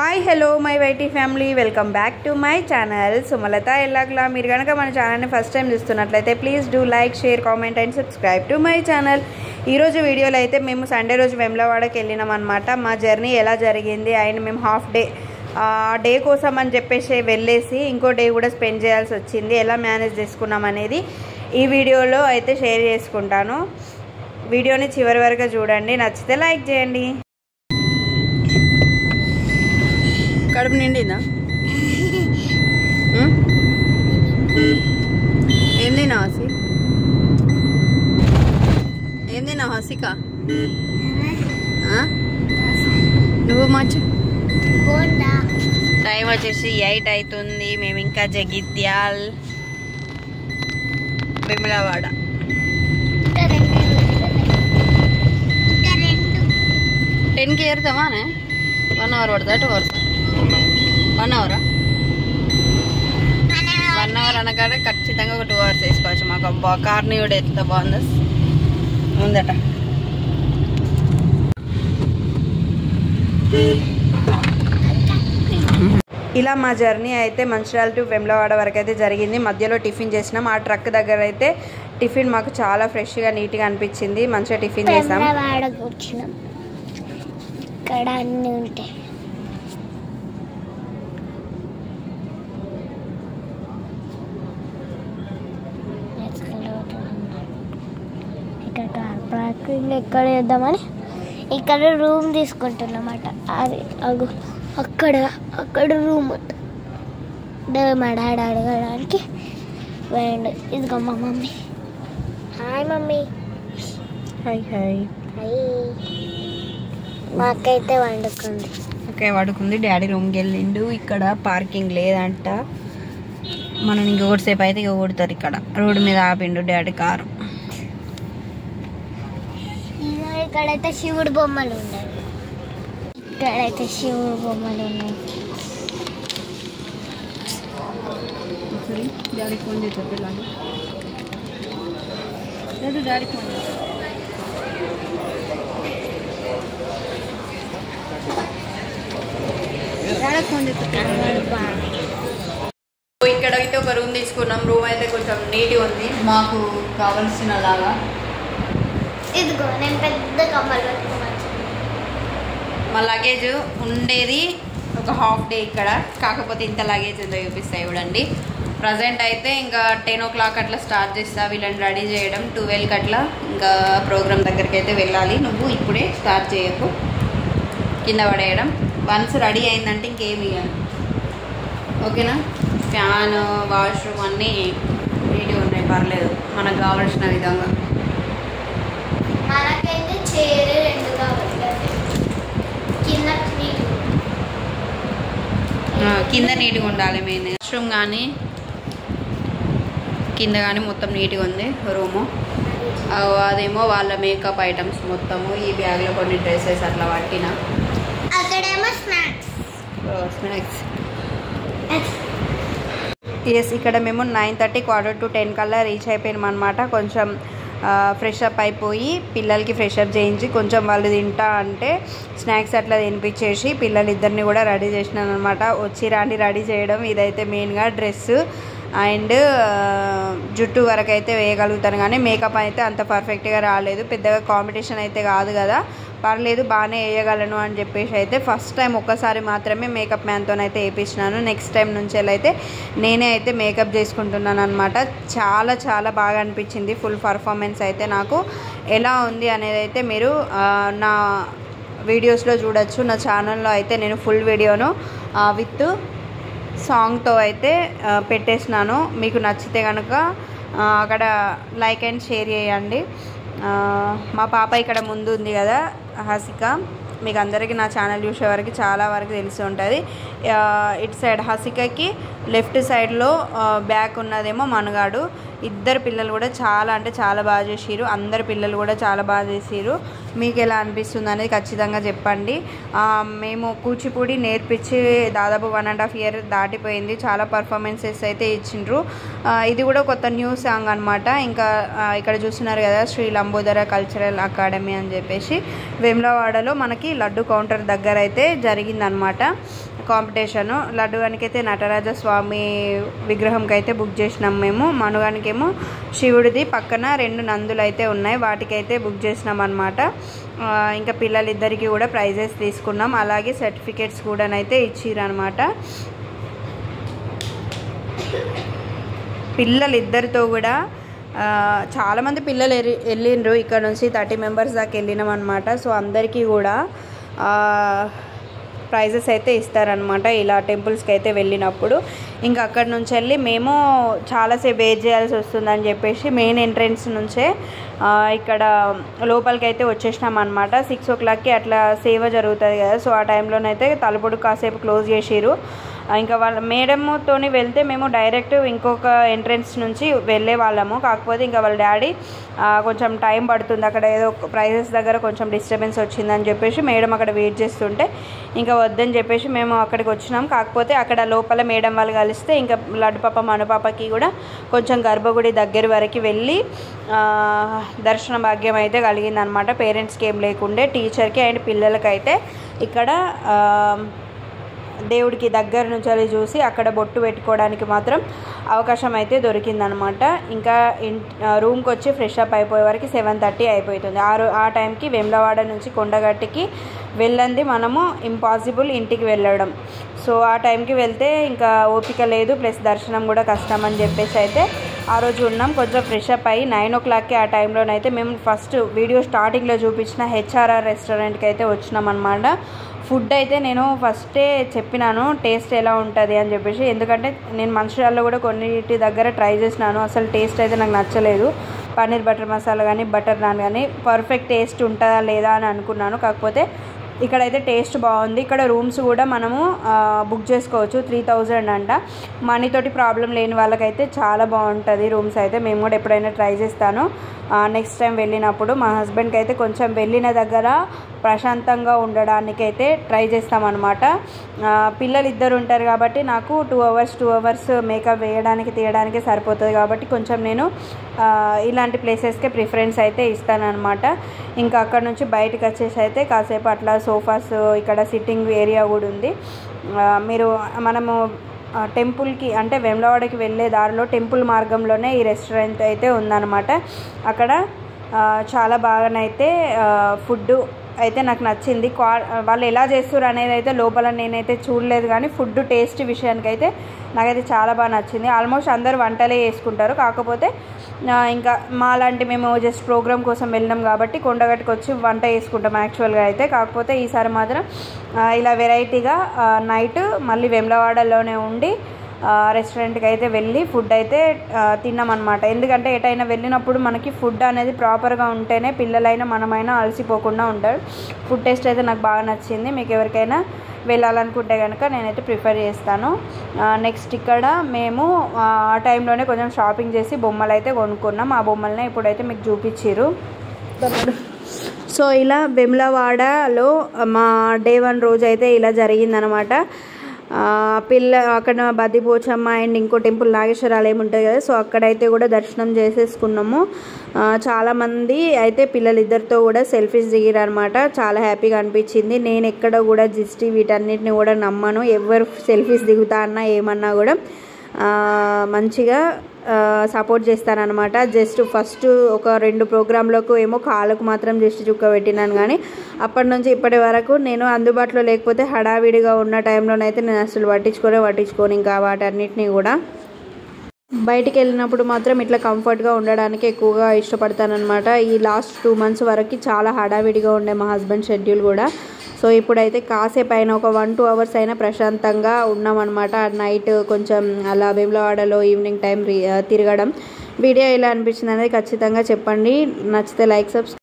Hi hello my వైటీ family, welcome back to my channel Sumalatha ఎల్లాగ్లా. మీరు కనుక మన ఛానల్ని ఫస్ట్ టైం చూస్తున్నట్లయితే please do like, share, comment and subscribe to my channel. ఈరోజు వీడియోలో అయితే మేము సండే రోజు వేములవాడకి వెళ్ళినాం అనమాట. మా జర్నీ ఎలా జరిగింది అండ్ మేము హాఫ్ డే కోసం అని చెప్పేసి వెళ్ళేసి ఇంకో డే కూడా స్పెండ్ చేయాల్సి వచ్చింది. ఎలా మేనేజ్ చేసుకున్నాం అనేది ఈ వీడియోలో అయితే షేర్ చేసుకుంటాను. వీడియోని చివరి వరకు చూడండి, నచ్చితే లైక్ చేయండి. కడుపు నిండిందా? ఏం తిన్నావు హసి? ఏం తిన్నావు హసిక? నువ్వు మచ్చు టైం వచ్చేసి 8 అవుతుంది. మేము ఇంకా జగిత్యాల్ వేములవాడ 10కి ఏరుతామానే. 1 అవర్ పడుతుందా? 2 అవర్స్? 1 అవరా? 1 అవర్ అనగానే ఖచ్చితంగా ఒక 2 అవర్స్ వేసుకోవచ్చు. మాకు అబ్బా కార్ని కూడా ఎంత బాగుంది ఉందట. ఇలా మా జర్నీ అయితే మంచిర్యాల టు వేములవాడ వరకు అయితే జరిగింది. మధ్యలో టిఫిన్ చేసినాం. ఆ ట్రక్ దగ్గర అయితే టిఫిన్ మాకు చాలా ఫ్రెష్గా నీట్గా అనిపించింది. మంచిగా టిఫిన్ చేసాం. ఇక్కడ అన్నీ ఉంటాయి. ఇక్కడ కార్ పార్కింగ్ ఎక్కడ చేద్దామని ఇక్కడ రూమ్ తీసుకుంటున్నమాట. అది అక్కడ రూమ్ మా డాడీ అడగడానికి వేయండి. ఇదిగో మా mummy. Hi mummy. Hi hi. Hi. మా అక్క అయితే వండుకుంది. ఓకే, వండుకుంది. డాడీ రూమ్కి వెళ్ళిండు. ఇక్కడ పార్కింగ్ లేదంట. మనం ఇంకొకటిసేపు అయితే కొడతారు. ఇక్కడ రోడ్డు మీద ఆపిండు డాడీ కారు. ఇక్కడైతే శివుడు బొమ్మలు ఉన్నాయి. ఇక్కడైతే శివుడు బొమ్మలు ఉన్నాయి. డాడీ ఫోన్ చేశారు పిల్లలు. డాడీ ఫోన్ చేశారు. ఇక్కడ అయితే ఒక రూమ్ తీసుకున్నాం. రూమ్ అయితే కొంచెం నీట్గా ఉంది, మాకు కావలసిన లాగా. ఇదిగో నేను పెద్ద కమ్మలు పెట్టుకున్నాను. మా లగేజ్ ఉండేది ఒక హాఫ్ డే ఇక్కడ, కాకపోతే ఇంత లగేజ్ ఉందో చూపిస్తాయి చూడండి. ప్రజెంట్ అయితే ఇంకా 10 o'clock అట్లా స్టార్ట్ చేస్తా వీళ్ళని రెడీ చేయడం. 12కి అట్లా ఇంకా ప్రోగ్రామ్ దగ్గరికి అయితే వెళ్ళాలి. నువ్వు ఇప్పుడే స్టార్ట్ చేయకు, కింద పడేయడం. వన్స్ రెడీ అయిందంటే ఇంకేమి ఇవ్వను, ఓకేనా? ఫ్యాన్, వాష్రూమ్ అన్నీ నీట్గా ఉన్నాయి, పర్లేదు మనకు కావాల్సిన విధంగా. మనకైతే చైర్ 2 కావాలి. కింద నీట్గా ఉండాలి. మెయిన్ వాష్రూమ్ కానీ కింద కానీ మొత్తం నీట్గా ఉంది రూము. అదేమో వాళ్ళ మేకప్ ఐటమ్స్ మొత్తము ఈ బ్యాగ్లో కొన్ని డ్రెస్సెస్ అట్లా పట్టిన. అక్కడేమో స్నాక్స్. ఎస్, ఇక్కడ మేము 9:30 quarter to 10 కల్లా రీచ్ అయిపోయాం అనమాట. కొంచెం ఫ్రెష్ అప్ అయిపోయి పిల్లలకి ఫ్రెష్ అప్ చేయించి కొంచెం వాళ్ళు తింటా అంటే స్నాక్స్ అట్లా తినిపించేసి పిల్లలు ఇద్దరిని కూడా రెడీ చేసినాను అనమాట. వచ్చి రాండి రెడీ చేయడం. ఇదైతే మెయిన్గా డ్రెస్ అండ్ జుట్టు వరకు అయితే వేయగలుగుతాను, కానీ మేకప్ అయితే అంత పర్ఫెక్ట్గా రాలేదు. పెద్దగా కాంపిటీషన్ అయితే కాదు కదా, పర్లేదు బాగానే వేయగలను అని చెప్పేసి అయితే ఫస్ట్ టైం ఒక్కసారి మాత్రమే మేకప్ మ్యాన్తోనైతే వేయించినాను. నెక్స్ట్ టైం నుంచి అయితే నేనే అయితే మేకప్ చేసుకుంటున్నాను అనమాట. చాలా చాలా బాగా అనిపించింది. ఫుల్ పర్ఫార్మెన్స్ అయితే నాకు ఎలా ఉంది అనేది అయితే మీరు నా వీడియోస్లో చూడొచ్చు. నా ఛానల్లో అయితే నేను ఫుల్ వీడియోను విత్ సాంగ్తో అయితే పెట్టేసినాను. మీకు నచ్చితే కనుక అక్కడ లైక్ అండ్ షేర్ చేయండి. మా పాప ఇక్కడ ముందు ఉంది కదా, హసిక. మీకు అందరికీ నా ఛానల్ చూసే వరకు చాలా వరకు తెలిసి ఉంటుంది. ఇటు సైడ్ హసికకి లెఫ్ట్ సైడ్లో బ్యాక్ ఉన్నదేమో మనగాడు. ఇద్దరు పిల్లలు కూడా చాలా అంటే చాలా బాగా చేసిరు. అందరు పిల్లలు కూడా చాలా బాగా చేసిరు. మీకు ఎలా అనిపిస్తుంది అనేది ఖచ్చితంగా చెప్పండి. మేము కూచిపూడి నేర్పించి దాదాపు 1.5 year దాటిపోయింది. చాలా పర్ఫార్మెన్సెస్ అయితే ఇచ్చిండ్రు. ఇది కూడా కొత్త న్యూ సాంగ్ అనమాట. ఇంకా ఇక్కడ చూస్తున్నారు కదా శ్రీ లంబోదర కల్చరల్ అకాడమీ అని చెప్పేసి వేములవాడలో మనకి లడ్డు కౌంటర్ దగ్గర అయితే జరిగిందనమాట కాంపిటీషను. లడ్డుగానికైతే నటరాజ స్వామి విగ్రహంకి అయితే బుక్ చేసినాం మేము. మనుగానికేమో శివుడిది పక్కన 2 నందులు అయితే ఉన్నాయి, వాటికైతే బుక్ చేసినాం అనమాట. ఇంకా పిల్లలిద్దరికీ కూడా ప్రైజెస్ తీసుకున్నాం, అలాగే సర్టిఫికేట్స్ కూడా అయితే ఇచ్చిరనమాట. పిల్లలిద్దరితో కూడా చాలామంది పిల్లలు వెళ్ళిండ్రు. ఇక్కడ నుంచి 30 members దాకా వెళ్ళినాం అనమాట. సో అందరికీ కూడా ప్రైజెస్ అయితే ఇస్తారనమాట ఇలా టెంపుల్స్కి అయితే వెళ్ళినప్పుడు. ఇంకా అక్కడ నుంచి వెళ్ళి మేము చాలాసేపు వెయిట్ చేయాల్సి వస్తుందని చెప్పేసి మెయిన్ ఎంట్రన్స్ నుంచే ఇక్కడ లోపలికి అయితే వచ్చేసినాం అనమాట. 6 o'clockకి అట్లా సేవ జరుగుతుంది కదా, సో ఆ టైంలోనైతే తలుపుడు కాసేపు క్లోజ్ చేసిరు. ఇంకా వాళ్ళ మేడంతో వెళ్తే మేము డైరెక్ట్ ఇంకొక ఎంట్రన్స్ నుంచి వెళ్ళే వాళ్ళము. కాకపోతే ఇంకా వాళ్ళ డాడీ కొంచెం టైం పడుతుంది, అక్కడ ఏదో ప్రైజెస్ దగ్గర కొంచెం డిస్టర్బెన్స్ వచ్చిందని చెప్పేసి మేడం అక్కడ వెయిట్ చేస్తుంటే ఇంకా వద్దని చెప్పేసి మేము అక్కడికి వచ్చినాం. కాకపోతే అక్కడ లోపల మేడం వాళ్ళు కలిస్తే ఇంకా లడ్డు పాప మనుపాపకి కూడా కొంచెం గర్భగుడి దగ్గర వరకు వెళ్ళి దర్శన భాగ్యం అయితే కలిగిందనమాట. పేరెంట్స్కి ఏం లేకుండే, టీచర్కి అండ్ పిల్లలకైతే ఇక్కడ దేవుడికి దగ్గర నుంచి వెళ్ళి చూసి అక్కడ బొట్టు పెట్టుకోవడానికి మాత్రం అవకాశం అయితే దొరికిందనమాట. ఇంకా రూమ్కి వచ్చి ఫ్రెష్ అప్ అయిపోయే వరకు 7:30 అయిపోతుంది. ఆ టైంకి వేములవాడ నుంచి కొండగట్టికి వెళ్ళండి మనము ఇంపాసిబుల్ ఇంటికి వెళ్ళడం. సో ఆ టైంకి వెళ్తే ఇంకా ఓపిక లేదు, ప్లస్ దర్శనం కూడా కష్టం అని చెప్పేసి అయితే ఆ రోజు ఉన్నాం. కొంచెం ఫ్రెష్ అప్ అయ్యి 9 o'clockకి ఆ టైంలోనైతే మేము ఫస్ట్ వీడియో స్టార్టింగ్లో చూపించిన HRR రెస్టారెంట్కి అయితే వచ్చినాం అనమాట. ఫుడ్ అయితే నేను ఫస్టే చెప్పినాను టేస్ట్ ఎలా ఉంటుంది అని చెప్పేసి, ఎందుకంటే నేను మంచిర్యాలలో కూడా కొన్నిటి దగ్గర ట్రై చేసినాను, అసలు టేస్ట్ అయితే నాకు నచ్చలేదు. పన్నీర్ బటర్ మసాలా కానీ బటర్ నాన్ కానీ పర్ఫెక్ట్ టేస్ట్ ఉంటుందా లేదా అని అనుకున్నాను. కాకపోతే ఇక్కడైతే టేస్ట్ బాగుంది. ఇక్కడ రూమ్స్ కూడా మనము బుక్ చేసుకోవచ్చు, 3000 అంట. మనీతోటి ప్రాబ్లం లేని వాళ్ళకైతే చాలా బాగుంటుంది రూమ్స్ అయితే. మేము కూడా ఎప్పుడైనా ట్రై చేస్తాను నెక్స్ట్ టైం వెళ్ళినప్పుడు. మా హస్బెండ్కి అయితే కొంచెం వెళ్ళిన దగ్గర ప్రశాంతంగా ఉండడానికైతే ట్రై చేస్తామన్నమాట. పిల్లలు ఇద్దరు ఉంటారు కాబట్టి నాకు 2 hours మేకప్ వేయడానికి తీయడానికి సరిపోతుంది కాబట్టి కొంచెం నేను ఇలాంటి ప్లేసెస్కే ప్రిఫరెన్స్ అయితే ఇస్తానన్నమాట. ఇంకా అక్కడ నుంచి బయటకు వచ్చేసి అయితే కాసేపు అట్లా సోఫాస్, ఇక్కడ సిట్టింగ్ ఏరియా కూడా ఉంది. మనము టెంపుల్కి అంటే వేములవాడకి వెళ్ళే దారిలో టెంపుల్ మార్గంలోనే ఈ రెస్టారెంట్ అయితే ఉందన్నమాట. అక్కడ చాలా బాగానైతే ఫుడ్ అయితే నాకు నచ్చింది. వాళ్ళు ఎలా చేస్తారు అనేది అయితే లోపల నేనైతే చూడలేదు, కానీ ఫుడ్ టేస్ట్ విషయానికైతే నాకైతే చాలా బాగా నచ్చింది. ఆల్మోస్ట్ అందరూ వంటలే చేసుకుంటారు, కాకపోతే ఇంకా మాలాంటి మేము జస్ట్ ప్రోగ్రామ్ కోసం వెళ్ళినాం కాబట్టి కొండగట్టుకు వచ్చి వంట చేసుకుంటాం యాక్చువల్గా అయితే. కాకపోతే ఈసారి మాత్రం ఇలా వెరైటీగా నైట్ మళ్ళీ వేములవాడలోనే ఉండి రెస్టారెంట్కి అయితే వెళ్ళి ఫుడ్ అయితే తిన్నామన్నమాట. ఎందుకంటే ఎటైనా వెళ్ళినప్పుడు మనకి ఫుడ్ అనేది ప్రాపర్గా ఉంటేనే పిల్లలైనా మనమైనా అలసిపోకుండా ఉంటారు. ఫుడ్ టేస్ట్ అయితే నాకు బాగా నచ్చింది. మీకు ఎవరికైనా వెళ్ళాలనుకుంటే కనుక నేనైతే ప్రిఫర్ చేస్తాను. నెక్స్ట్ ఇక్కడ మేము ఆ టైంలోనే కొంచెం షాపింగ్ చేసి బొమ్మలు అయితే కొనుక్కున్నాం. ఆ బొమ్మలనే ఇప్పుడైతే మీకు చూపించారు. సో ఇలా వేములవాడలో మా Day 1 రోజు అయితే ఇలా జరిగిందనమాట. అక్కడ బద్దిపోచమ్మ అండ్ ఇంకో టెంపుల్ నాగేశ్వరాలయం ఉంటుంది కదా, సో అక్కడైతే కూడా దర్శనం చేసేసుకున్నాము. చాలామంది అయితే పిల్లలిద్దరితో కూడా సెల్ఫీస్ దిగిరనమాట. చాలా హ్యాపీగా అనిపించింది. నేను ఎక్కడ కూడా జిస్టి వీటన్నిటిని కూడా నమ్మను. ఎవరు సెల్ఫీస్ దిగుతా అన్నా ఏమన్నా కూడా మంచిగా సపోర్ట్ చేస్తానన్నమాట. జస్ట్ ఫస్ట్ ఒక 2 ప్రోగ్రాంలకు ఏమో కాళ్ళకు మాత్రం జస్ట్ చుక్క పెట్టినాను, కానీ అప్పటి నుంచి ఇప్పటి వరకు నేను అందుబాటులో లేకపోతే హడావిడిగా ఉన్న టైంలోనైతే నేను అసలు పట్టించుకోను ఇంకా వాటన్నిటిని కూడా. బయటికి వెళ్ళినప్పుడు మాత్రం ఇట్లా కంఫర్ట్గా ఉండడానికి ఎక్కువగా ఇష్టపడతానన్నమాట. ఈ లాస్ట్ 2 months వరకు చాలా హడావిడిగా ఉండే మా హస్బెండ్ షెడ్యూల్ కూడా. సో ఇప్పుడైతే కాసేపు అయినా ఒక 1-2 hours అయినా ప్రశాంతంగా ఉన్నామన్నమాట. నైట్ కొంచెం అలా వేములవాడలో ఈవినింగ్ టైం తిరగడం. వీడియో ఎలా అనిపించింది అనేది ఖచ్చితంగా చెప్పండి. నచ్చితే లైక్, సబ్స్క్రైబ్.